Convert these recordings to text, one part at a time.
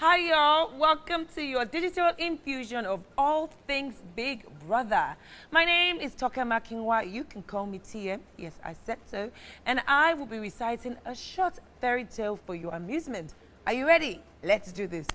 Hi y'all, welcome to your digital infusion of all things Big Brother. My name is Toke Makinwa, you can call me TM, yes I said so, and I will be reciting a short fairy tale for your amusement. Are you ready? Let's do this.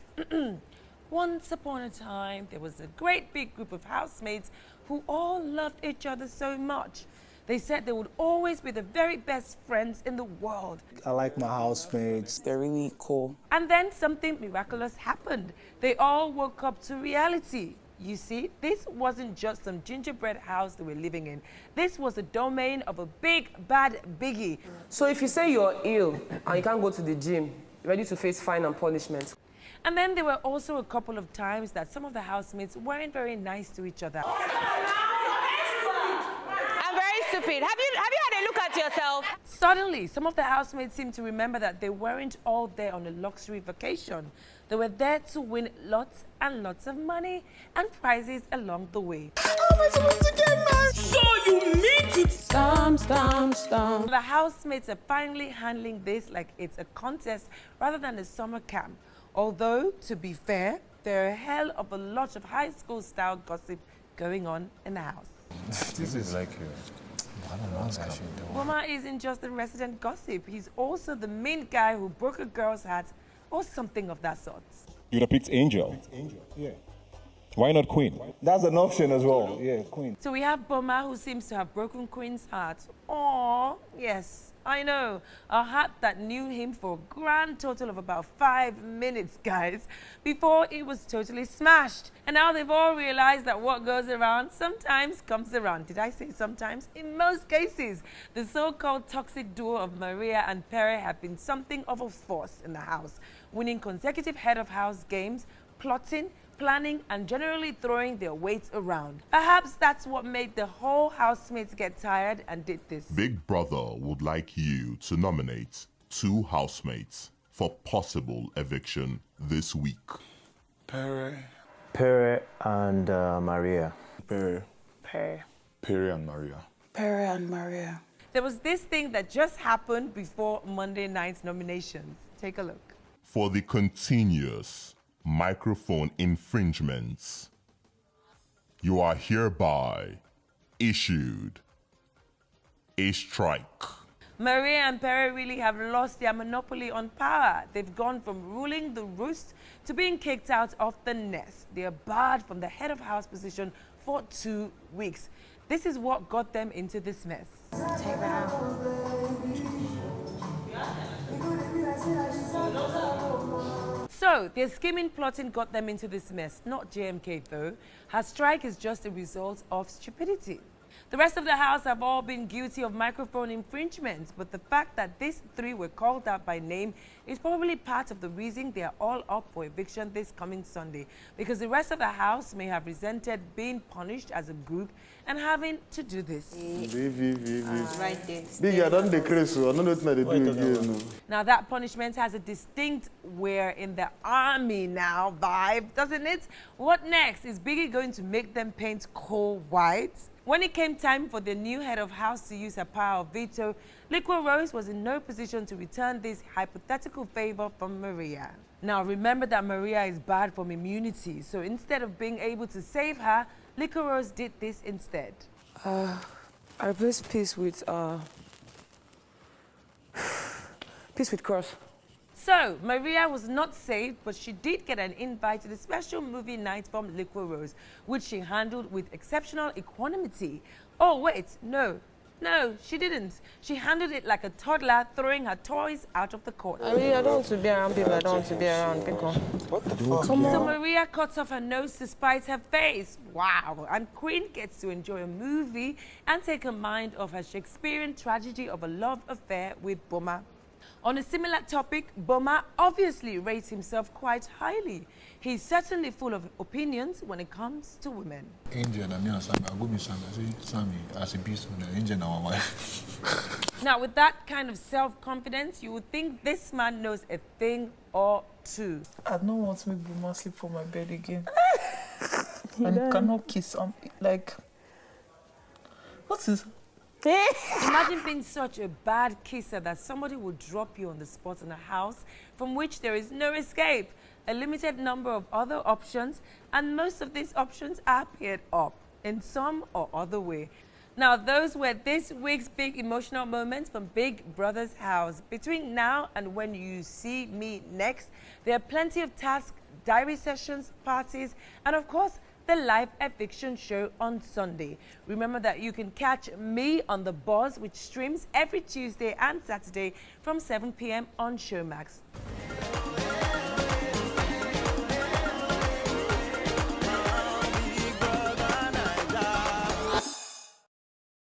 Once upon a time, there was a great big group of housemates who all loved each other so much. They said they would always be the very best friends in the world. I like my housemates. They're really cool. And then something miraculous happened. They all woke up to reality. You see, this wasn't just some gingerbread house they were living in. This was the domain of a big, bad biggie. So if you say you're ill and you can't go to the gym, ready to face fine and punishment. And then there were also a couple of times that some of the housemates weren't very nice to each other. Stupid. Have you had a look at yourself? Suddenly, some of the housemates seemed to remember that they weren't all there on a luxury vacation. They were there to win lots and lots of money and prizes along the way. So you mean to stomp. The housemates are finally handling this like it's a contest rather than a summer camp. Although, to be fair, there are a hell of a lot of high school style gossip going on in the house. This is like I don't know what's happening. Boma isn't just the resident gossip. He's also the main guy who broke a girl's heart or something of that sort. You'd have picked Angel. Yeah. Why not Queen? That's an option as well. Yeah, Queen. So we have Boma, who seems to have broken Queen's heart. Aww, yes, I know. A heart that knew him for a grand total of about 5 minutes, guys, before it was totally smashed. And now they've all realized that what goes around sometimes comes around. Did I say sometimes? In most cases, the so-called toxic duo of Maria and Pere have been something of a force in the house, winning consecutive head of house games, plotting, planning, and generally throwing their weight around. Perhaps that's what made the whole housemates get tired and did this. Big Brother would like you to nominate 2 housemates for possible eviction this week. Pere and Maria. Pere and Maria. There was this thing that just happened before Monday night's nominations. Take a look. For the continuous microphone infringements, you are hereby issued a strike. Maria and Pere really have lost their monopoly on power. They've gone from ruling the roost to being kicked out of the nest. They are barred from the head of house position for 2 weeks. This is what got them into this mess. Take that out. So, their scheming plotting got them into this mess, not JMK though. Her strike is just a result of stupidity. The rest of the house have all been guilty of microphone infringements, but the fact that these 3 were called out by name is probably part of the reason they are all up for eviction this coming Sunday, because the rest of the house may have resented being punished as a group and having to do this. Right there. Big, I don't decrease, so I don't know what they do again. Now that punishment has a distinct "we're in the army now" vibe, doesn't it? What next? Is Biggie going to make them paint coal white? When it came time for the new head of house to use her power of veto, Liquor Rose was in no position to return this hypothetical favor from Maria. Now remember that Maria is barred from immunity, so instead of being able to save her, Liquor Rose did this instead. I replaced peace with Cross. So, Maria was not saved, but she did get an invite to the special movie night from Liquor Rose, which she handled with exceptional equanimity. Oh, wait, no, she didn't. She handled it like a toddler, throwing her toys out of the court. I don't want to be around people I don't want to be around. What the fuck? So Maria cuts off her nose to spite her face. Wow. And Queen gets to enjoy a movie and take her mind off her Shakespearean tragedy of a love affair with Boma. On a similar topic, Boma obviously rates himself quite highly. He's certainly full of opinions when it comes to women. Angel and me and Sammy, I'll go meet Sammy. I say, Sammy, as a beast, Angel and our wife. Now, with that kind of self-confidence, you would think this man knows a thing or two. I don't want to make Boma sleep for my bed again. And cannot kiss. Like, what is... Imagine being such a bad kisser that somebody will drop you on the spot in a house from which there is no escape. a limited number of other options, and most of these options are paired up in some or other way. Now, those were this week's big emotional moments from Big Brother's house. Between now and when you see me next, there are plenty of tasks, diary sessions, parties, and of course, the live eviction show on Sunday. Remember that you can catch me on The Buzz, which streams every Tuesday and Saturday from 7 p.m. on Showmax.